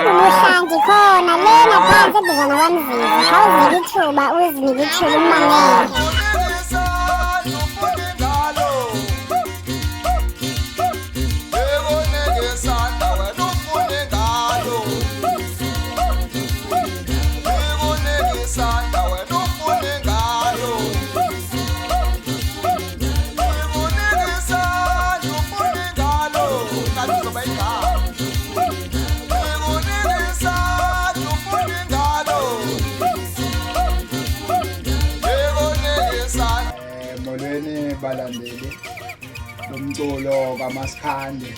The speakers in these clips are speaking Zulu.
ungumuhlanti khona lena phansi eduzana kwamzizi khawuzinike ithuba uzinike ithuba umamele. Molweni balandeli bomculo kaMasikhandi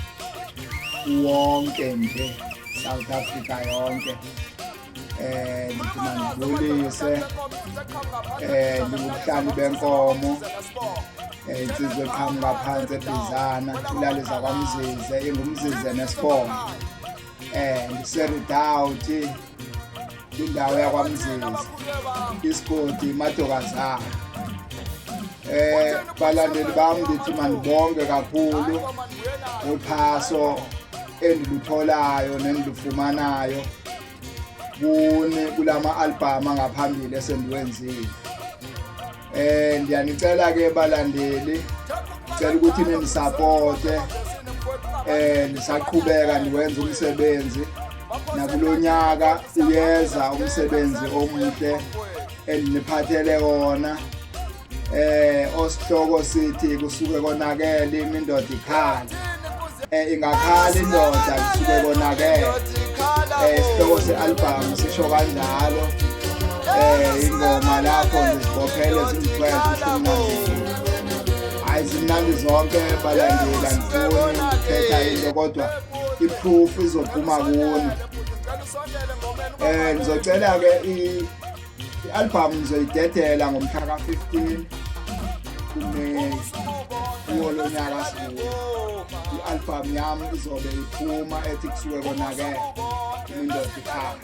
wonke nje South Africa yonke. Ngithi mandibulise ngibuhlali benkomo insizwe eqhamuka phansi eBizana ilalisa kwaMzize ingumzize nesibongo. Ngiseridawuthi indawo yakwaMzize isigodi Madokazana. Balandeli bami ngithi mandibonge kakhulu uphaso endilutholayo nendilufumanayo kulama album angaphambili esendiwenzile. Ndiyanicela ke balandeli, ngicela ukuthi nindisupporte nisaqhubeka niwenza umsebenzi nakulonyaka uyeza umsebenzi omuhle endiniphathele wona. Osihloko sithi kusuke konakele indoda ikhala. Ingakhala indoda kusuke konakele. Isihloko se-album sisho kanjalo. Ingoma lapho ndizibophele zimnandi. Hayi zimnandi zonke balandeli, angifuni ukukhetha into kodwa i-proof izophuma kuni. Ngizocela ke i-album ngizoyidedela ngomhla ka-15 kuMeyi kuwo lo nyaka sikuwo. I-album yami izobe iphuma ethi kusuke konakele indoda ikhala.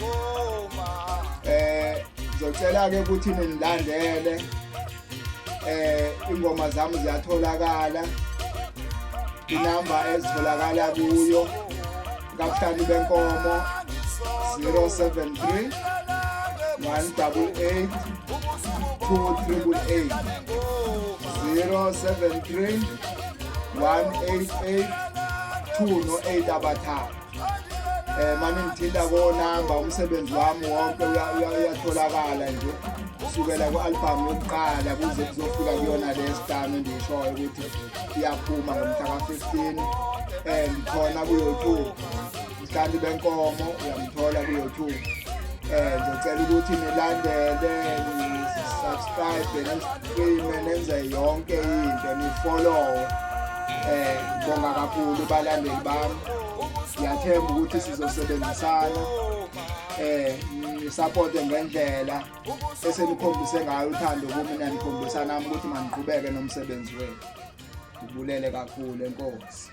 Ngizocela ke ukuthi nilandele ingoma zami ziyatholakala, inamba ezitholakala kuyo kabuhlali benkomo 073 188 2388 073 188 208 abathathu. Manje ngithinta konamba umsebenzi wami wonke uyatholakala nje kusukela ku-album yokuqala kuze kuzofika kuyona lesihlanu endiyishoyo ukuthi iyaphuma ngomhla ka-15. Ngikhona ku-YouTube, Ubuhlali Benkomo uyamthola ku-YouTube. Ngicela ukuthi nilandele, ni-subscribe, ni-streame, nenze yonke into, ni-follow. Ngibonga kakhulu balandeli bami, ngiyathemba ukuthi sizosebenzisana nisupporte ngendlela esenikhombise ngayo uthando kimi nanikhombisa nami ukuthi maniqhubeke nomsebenzi wethu. Ngibulele kakhulu, enkosi.